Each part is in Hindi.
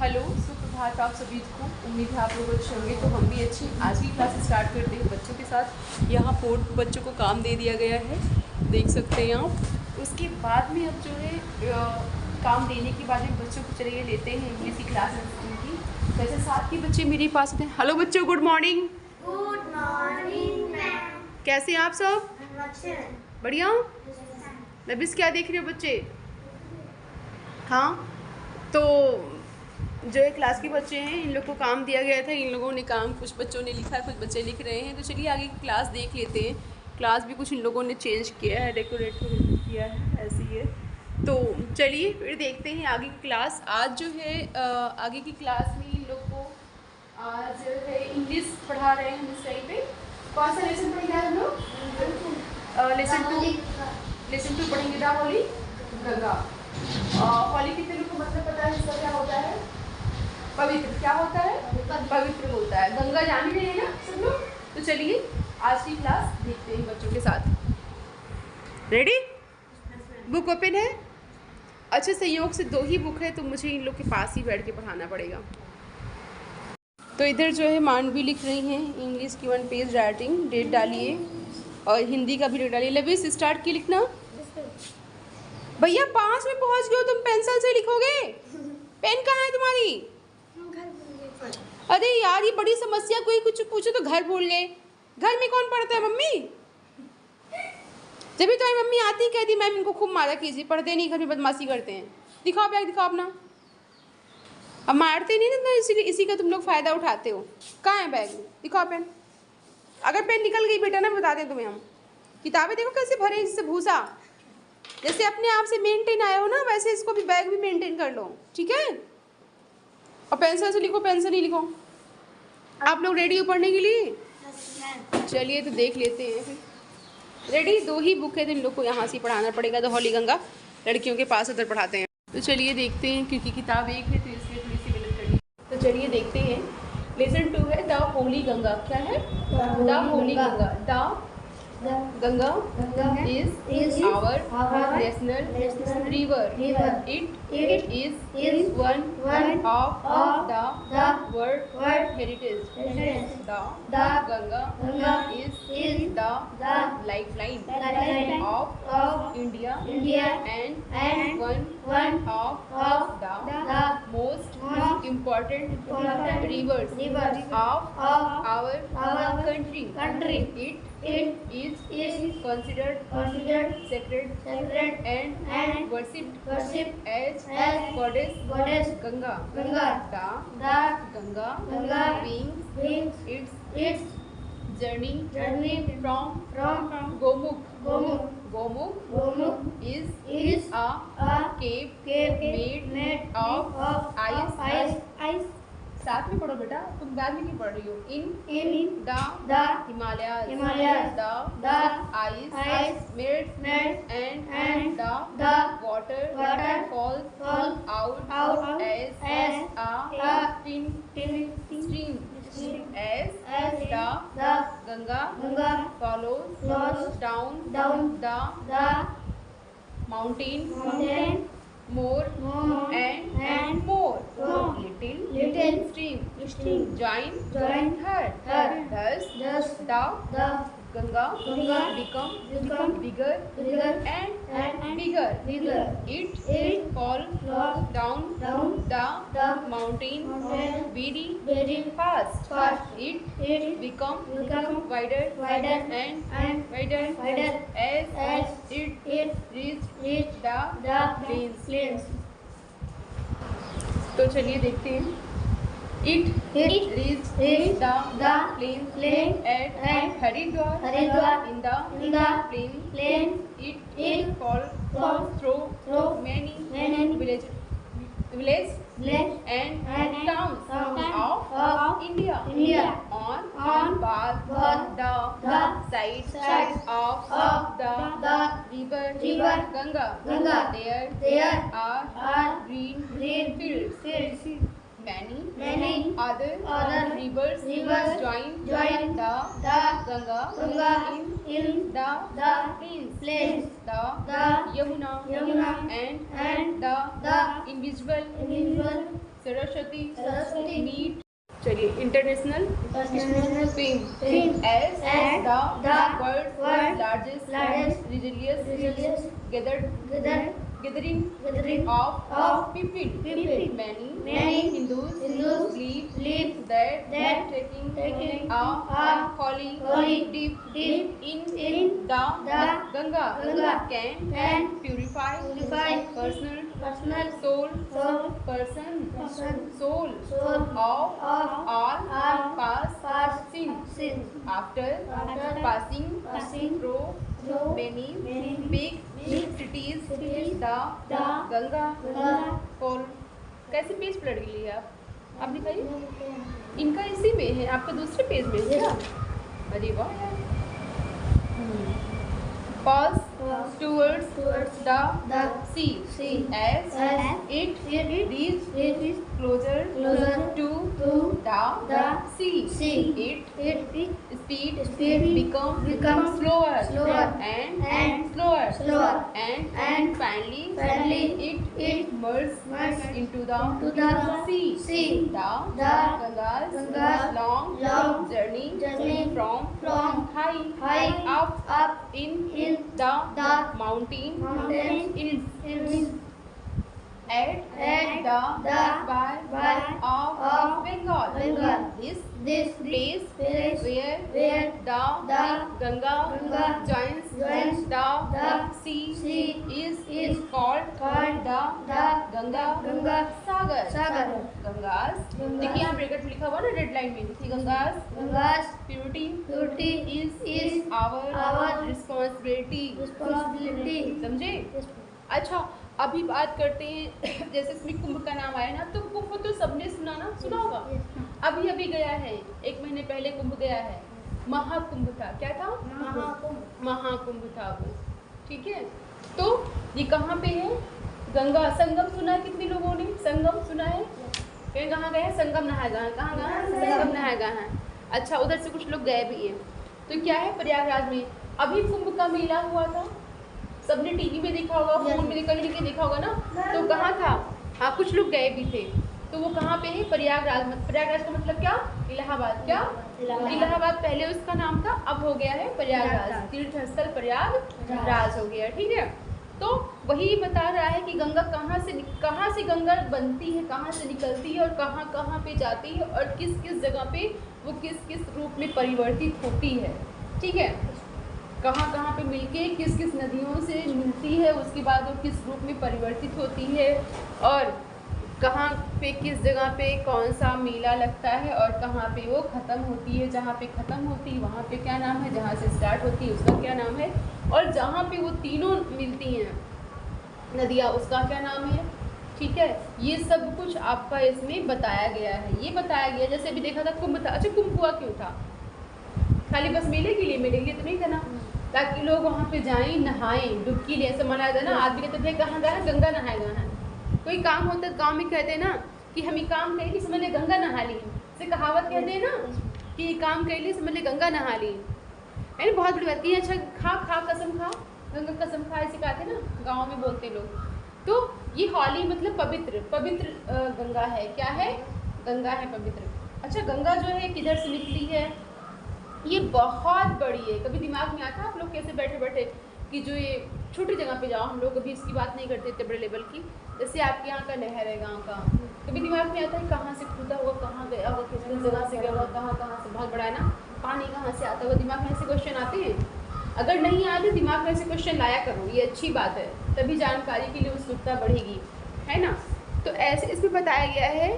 हेलो, सुप्रभात आप सभी को। उम्मीद है आप लोग अच्छे होंगे। तो हम भी अच्छे। आज की क्लास स्टार्ट करते हैं बच्चों के साथ। यहाँ 4 बच्चों को काम दे दिया गया है, देख सकते हैं आप। उसके बाद में अब जो है काम देने के बाद में बच्चों को चलिए लेते हैं इंग्लिश की क्लास उनकी। वैसे 7 के बच्चे मेरे पास थे। हेलो बच्चों, good morning. Good morning ma'am. कैसे हैं आप सब? अच्छे हैं। बढ़िया। नबिस क्या देख रहे हो बच्चे? हाँ, तो जो है क्लास के बच्चे हैं, इन लोग को काम दिया गया था। इन लोगों ने काम, कुछ बच्चों ने लिखा है, कुछ बच्चे लिख रहे हैं। तो चलिए आगे की क्लास देख लेते हैं। क्लास भी कुछ इन लोगों ने चेंज किया है, डेकोरेट किया है, ऐसी है। तो चलिए फिर देखते हैं आगे की क्लास। आज जो है आगे की क्लास में इन लोग को आज जो है इंग्लिश पढ़ा रहे हैं हम इस टाइम पे। कौन सा लेसन पढ़ेंगे हम लोग? लेसन टू पढ़ेंगे द होली गंगा। होली कितने लोग को मतलब पता है इसका क्या होता है? पवित्र। क्या होता है? पवित्र होता है। गंगा जान ही रहे हैं ना सब लोग। तो चलिए आज की क्लास देखते हैं बच्चों के साथ। रेडी? बुक ओपन है? अच्छा, संयोग से 2 ही बुक है तो मुझे इन लोग के पास ही बैठ के पढ़ाना पड़ेगा। तो इधर जो है मानवी लिख रही हैं इंग्लिश की 1 पेज राइटिंग। डेट डालिए और हिंदी का भी डेट डालिए। लविस स्टार्ट की लिखना। भैया 5 में पहुंच गए हो तुम, पेंसिल से लिखोगे? पेन कहाँ है तुम्हारी? अरे यार, ये बड़ी समस्या। कोई कुछ पूछो तो घर भूल गए। घर में कौन पढ़ता है? मम्मी। जब भी तुम्हारी मम्मी आती कहती मैम इनको खूब मारा कीजिए, पढ़ते नहीं, घर में बदमाशी करते हैं। दिखाओ बैग, दिखाओ अपना। अब मारते नहीं ना, इसीलिए इसी का तुम लोग फ़ायदा उठाते हो। कहाँ है बैग? दिखाओ पेन। अगर पेन निकल गई बेटा ना, बता दें तुम्हें हम। किताबें देखो कैसे भरे, जैसे भूसा। जैसे अपने आप से मेंटेन आए हो ना, वैसे इसको भी बैग भी मेंटेन कर लो, ठीक है? और पेंसिल से लिखो, पेन से नहीं लिखो। आप लोग रेडी हो पढ़ने के लिए? चलिए तो देख लेते हैं फिर। रेडी? 2 ही बुक है तो इन लोग को यहाँ से पढ़ाना पड़ेगा। तो होली गंगा लड़कियों के पास उधर पढ़ाते हैं। तो चलिए देखते हैं, क्योंकि किताब एक है तो इसलिए थोड़ी सी गलत करनी। तो चलिए देखते हैं। लेसन 2 है द होली गंगा। क्या है? The Holi Ganga. The Ganga is our national river. It is one of the world heritage. The Ganga is the lifeline of India and one of the most important rivers of our country. It is considered sacred and worshipped as goddess Ganga. The Ganga brings its journey from Gomukh is a cave made of ice. साथ में पढ़ो बेटा, तुम बाद में क्यों पढ़ रही हो? In the Himalayas the ice melts and the water falls out as a stream as the Ganga flows down the mountain more and more. Little stream join her. Thus the Ganga become bigger and bigger. It falls down the mountain very fast. It become wider and wider as it reach the plains. तो चलिए देखते हैं। It reached the plain at Haridwar. In the plain, it falls through many villages and towns of India. On both the sides of the river Ganga, there are green fields. Many other rivers join the Ganga in the plains. The Yamuna and the invisible Saraswati Saraswati meet. चलिए international International film Film as as the the world world's largest largest religious religious gathering gathering of of people. people. Many Hindus believe that taking a holy dip in the Ganga can purify personal soul of all past sins. After passing through many big cities, the Ganga for कैसे पेज पलट गई है आप दिखाइए। इनका इसी में है, आपका दूसरे पेज में है क्या? अरे वाह यार। Pass towards the sea as it reaches closer to the sea. Its speed becomes slower and slower and finally it merges into the sea. The Ganga's long journey from high up in the mountain hills at the Bay of Bengal. This place where the Ganga joins the sea is called the Ganga Sagar. Ganga's देखिए यहाँ ब्रैकेट में लिखा हुआ ना रेड लाइन में, देखिए Ganga's purity is our responsibility. समझे? अच्छा अभी बात करते हैं, जैसे इसमें कुंभ का नाम आया ना, तो कुंभ तो सबने सुना होगा। अभी गया है, 1 महीने पहले कुंभ गया है, महाकुंभ था। क्या था? महाकुंभ था वो, ठीक है। तो ये कहाँ पे है? गंगा संगम सुना है कितने लोगों ने? संगम सुना है? कहीं कहाँ गए? संगम नहाया गए। कहाँ गए? संगम नहाया गए हैं। अच्छा उधर से कुछ लोग गए भी हैं। तो क्या है, प्रयागराज में अभी कुंभ का मेला हुआ था, सबने टीवी में देखा होगा, फोन में कहीं देखा होगा ना। तो कहाँ था? हाँ कुछ लोग गए भी थे। तो वो कहाँ पे है? प्रयागराज। प्रयागराज का मतलब क्या? इलाहाबाद। क्या? इलाहाबाद पहले उसका नाम था, अब हो गया है प्रयागराज। तीर्थ स्थल प्रयागराज हो गया, ठीक है। तो वही बता रहा है कि गंगा कहाँ से गंगा बनती है, कहाँ से निकलती है और कहाँ पे जाती है और किस जगह पे वो किस रूप में परिवर्तित होती है, ठीक है। कहाँ पे मिलके किस नदियों से मिलती है, उसके बाद वो किस रूप में परिवर्तित होती है और कहाँ पे किस जगह पे कौन सा मेला लगता है और कहाँ पे वो ख़त्म होती है। जहाँ पे ख़त्म होती है वहाँ पे क्या नाम है, जहाँ से स्टार्ट होती है उसका क्या नाम है, और जहाँ पे वो तीनों मिलती हैं नदियाँ उसका क्या नाम है, ठीक है। ये सब कुछ आपका इसमें बताया गया है। ये बताया गया जैसे अभी देखा था कुंभ था। अच्छा कुंभ हुआ क्यों था? खाली बस मेले के लिए तो नहीं था ना, ताकि लोग वहाँ पे जाएं, नहाएं, डुबकी ले। ऐसा मनाया था ना, आदमी कहते थे कहाँ गए? गंगा नहाए गए हैं। कोई काम होता है गाँव में कहते हैं ना कि हम ये काम कर ली, समझ ले गंगा नहा ली। से कहावत कहते हैं ना कि ये काम कर ली, समझ ले गंगा नहा ली। है ना, बहुत बड़ी बात है। अच्छा खा कसम खा, गंगा कसम खा, ऐसे कहते हैं ना गाँव में बोलते लोग। तो ये हौली मतलब पवित्र गंगा है। क्या है? गंगा है पवित्र। अच्छा गंगा जो है किधर से निकली है? ये बहुत बड़ी है। कभी दिमाग में आता है आप लोग कैसे बैठे कि जो ये छोटी जगह पे जाओ, हम लोग अभी इसकी बात नहीं करते इतने बड़े लेवल की, जैसे आपके यहाँ का नहर है गाँव का, कभी दिमाग में आता है कहाँ से खुदा हुआ, कहाँ गया हुआ, किस जगह से गया हुआ, कहाँ से, बहुत बड़ा है ना, पानी कहाँ से आता हुआ, दिमाग में ऐसे क्वेश्चन आते हैं। अगर नहीं आते दिमाग में ऐसे क्वेश्चन लाया करो, ये अच्छी बात है, तभी जानकारी के लिए उत्सुकता बढ़ेगी, है ना। तो ऐसे इसमें बताया गया है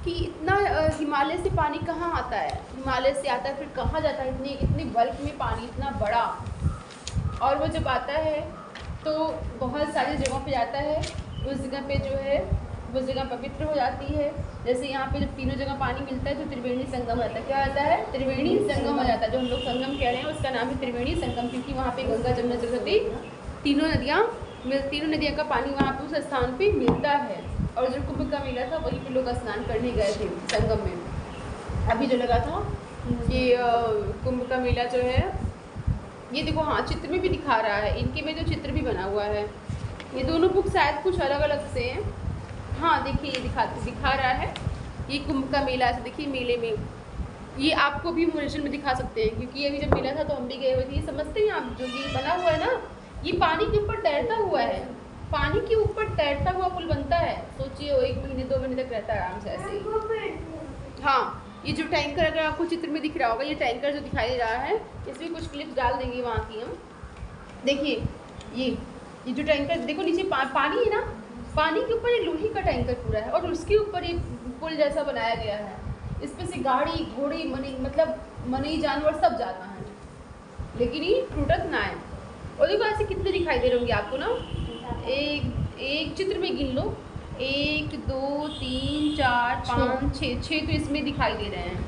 कि इतना हिमालय से पानी कहाँ आता है, हिमालय से आता है फिर कहाँ जाता है, इतनी बल्क में पानी इतना बड़ा, और वो जब आता है तो बहुत सारी जगहों पे जाता है, उस जगह पे जो है वो जगह पवित्र हो जाती है। जैसे यहाँ पे जब तीनों जगह पानी मिलता है तो त्रिवेणी संगम होता है। क्या होता है? त्रिवेणी संगम हो जाता है। जो हम लोग संगम कह रहे हैं उसका नाम है त्रिवेणी संगम, क्योंकि वहाँ पे गंगा जमुना सरस्वती तीनों नदियाँ का पानी वहाँ पे उस स्थान पे मिलता है। और जो कुंभ का मेला था वहीं पे लोग स्नान करने गए थे संगम में। अभी जो लगा था कि कुंभ का मेला जो है, ये देखो हाँ चित्र में भी दिखा रहा है, इनके में जो चित्र भी बना हुआ है। ये दोनों बुक शायद कुछ अलग अलग से हैं। हाँ देखिए ये दिखा रहा है, ये कुंभ का मेला ऐसे देखिए मेले में, ये आपको भी मॉरिशस में दिखा सकते हैं क्योंकि अभी जब मिला था तो हम भी गए हुए थे। ये समझते हैं आप, जो ये बना हुआ है ना, ये पानी के ऊपर तैरता हुआ है, पानी के ऊपर तैरता हुआ पुल बनता है। सोचिए 1 महीने 2 महीने तक रहता है आराम से ऐसे ही। हाँ, ये जो टैंकर अगर आपको चित्र में दिख रहा होगा, ये टैंकर जो दिखाई दे रहा है, इसमें कुछ क्लिप्स डाल देंगे वहाँ की हम। देखिए ये जो टैंकर देखो नीचे पानी है ना, पानी के ऊपर ये लोहे का टैंकर पूरा है और उसके ऊपर ये पुल जैसा बनाया गया है। इस पे से गाड़ी घोड़ी मनी जानवर सब जाना है, लेकिन ये टूटत ना है। और देखो ऐसे कितने दिखाई दे रहे होंगे आपको ना, एक चित्र में गिन लो, 1 2 3 4 5 6 तो इसमें दिखाई दे रहे हैं।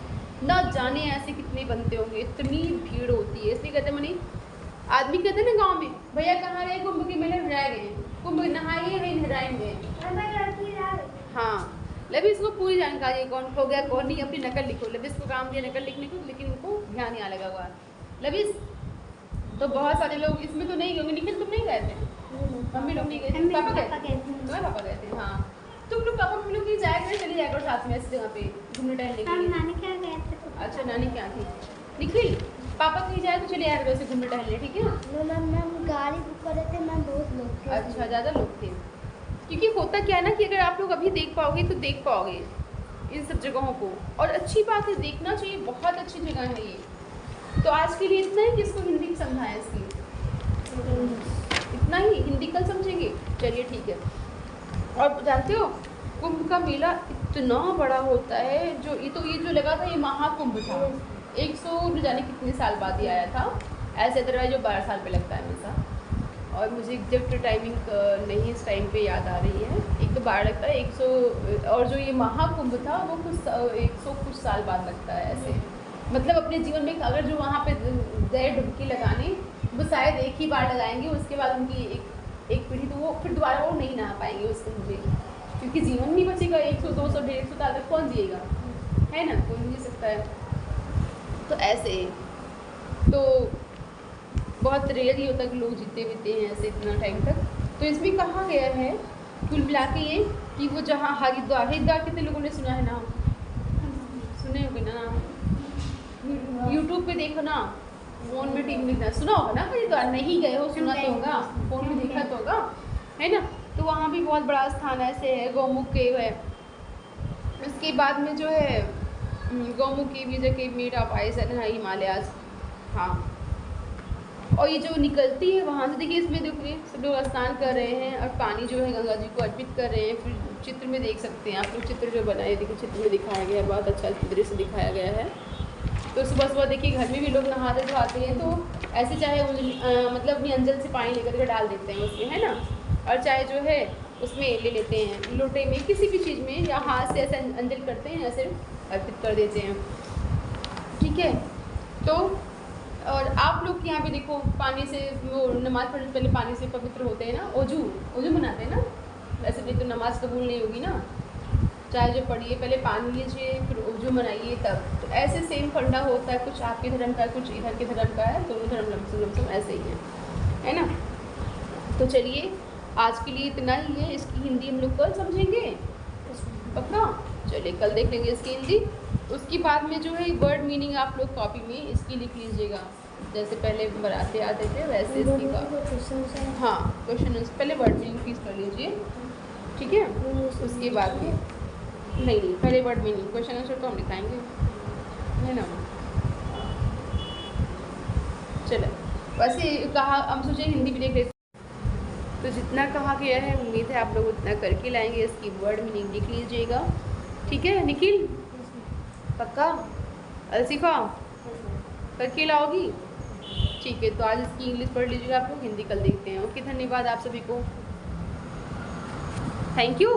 ना जाने ऐसे कितने बनते होंगे, इतनी भीड़ होती है। इसलिए कहते हैं मनी, आदमी कहते हैं ना गाँव में, भैया कहाँ रहे, कुंभ के मेले नहाए गए, कुंभ नहाइए नहीं नहराएंगे। हाँ, लभी इसको पूरी जानकारी है, कौन खो गया कौन नहीं। अपनी नकल लिखो, लभी इसको काम दिया नकल लिखने को, लेकिन उनको ध्यान नहीं आ लगा हुआ। लभी तो बहुत सारे लोग इसमें तो नहीं गए, निखिल तुम नहीं गए थे, मम्मी लोग नहीं गए थे, पापा गए थे, तुम्हारे पापा गए थे। हाँ, तुम लोग पापा मम्मी लोग जाया करें, चले जाया करो साथ में ऐसी जगह पे घूमने टहलने के लिए। नानी क्या गए थे? अच्छा, नानी क्या थी? निखिल पापा कहीं जाए तो चले यार वैसे घूमने टहलने, ठीक है। मैम गाड़ी बुक कर रहे थे, मैम बहुत लोग थे। अच्छा, ज़्यादा लोग थे, क्योंकि होता क्या है ना कि अगर आप लोग अभी देख पाओगे तो देख पाओगे इन सब जगहों को। और अच्छी बात है, देखना चाहिए, बहुत अच्छी जगह है ये। तो आज के लिए इतना ही कि इसको हिंदी समझाएं, इसकी इतना ही, हिंदी कल समझेंगे। चलिए ठीक है। और जानते हो कुंभ का मेला इतना बड़ा होता है, ये जो लगा था ये महाकुंभ था, 100 न जाने कितने साल बाद ही आया था। ऐसे अदरवाइज जो 12 साल पे लगता है हमेशा। और मुझे एग्जैक्ट टाइमिंग नहीं इस टाइम पे याद आ रही है, एक तो 12 लगता है, 100। और जो ये महाकुंभ था वो 100 कुछ साल बाद लगता है ऐसे। मतलब अपने जीवन में अगर जो वहाँ पे गए डुबकी लगाने, वो शायद एक ही बार लगाएंगे, उसके बाद उनकी एक पीढ़ी तो वो फिर दोबारा वो नहीं नहा पाएंगे उस कुंभ में, क्योंकि जीवन नहीं बचेगा। 100 200 150 साल तक कौन जिएगा, है ना, कोई नहीं जी सकता है। तो ऐसे तो बहुत रेयर ही होता है कि लोग जीते बीते हैं ऐसे इतना टाइम तक। तो इसमें कहा गया है कुल मिला के ये कि वो जहाँ हरिद्वार कितने लोगों ने सुना है ना, सुने होंगे ना, यूट्यूब पे देखो ना, फोन में टीवी में सुना होगा ना, हरिद्वार नहीं गए हो सुना तो होगा, फोन में देखा तो होगा, है ना। तो वहाँ भी बहुत बड़ा स्थान ऐसे है, गौमुख केव है। उसके बाद में जो है गौमुख केव is a cave made of ice and Himalayas. हाँ, और ये जो निकलती है वहाँ से, देखिए इसमें देखिए सब लोग स्नान कर रहे हैं और पानी जो है गंगा जी को अर्पित कर रहे हैं। फिर चित्र में देख सकते हैं आप लोग, चित्र जो बनाए देखिए चित्र में दिखाया गया है, बहुत अच्छा दृश्य दिखाया गया है। तो सुबह सुबह देखिए घर में भी लोग नहाते धोआते हैं, तो ऐसे चाहे मतलब अपनी अंजल से पानी लेकर के डाल देते हैं उसमें, है ना। और चाहे जो है उसमें ले लेते हैं लोटे में, किसी भी चीज़ में, या हाथ से ऐसे अंजल करते हैं, ऐसे अर्पित कर देते हैं, ठीक है। तो और आप लोग यहाँ पे देखो पानी से वो नमाज़ पढ़ने से पहले पानी से पवित्र होते हैं ना, ओजू बनाते हैं ना, वैसे भी तो नमाज कबूल नहीं होगी ना, चाहे जो पढ़िए पहले पानी लीजिए फिर ओजू बनाइए तब। तो ऐसे सेम फंडा होता है, कुछ आपके धर्म का कुछ इधर के धर्म का है, दोनों धर्म लमसम ऐसे ही है ना। तो चलिए आज के लिए इतना ही है, इसकी हिंदी हम लोग कल समझेंगे पक्का। चलिए कल देख लेंगे इसकी हिंदी। उसके बाद में जो है वर्ड मीनिंग आप लोग कॉपी में इसकी लिख लीजिएगा, जैसे पहले बनाते आते थे वैसे इसकी का। हाँ, क्वेश्चन पहले वर्ड मीनिंग प्लीज कर लीजिए, ठीक है। उसके बाद में नहीं पहले वर्ड मीनिंग, क्वेश्चन आंसर तो हम लिखाएंगे, है ना। चलो वैसे कहा हम सोचे हिंदी भी देख लेते, तो जितना कहा गया है उम्मीद है आप लोग उतना करके लाएंगे। इसकी वर्ड मीनिंग लिख लीजिएगा, ठीक है निखिल, पक्का। अलसिफा करके लाओगी, ठीक है। तो आज इसकी इंग्लिश पढ़ लीजिएगा आप लोग, हिंदी कल देखते हैं। ओके, धन्यवाद आप सभी को, थैंक यू।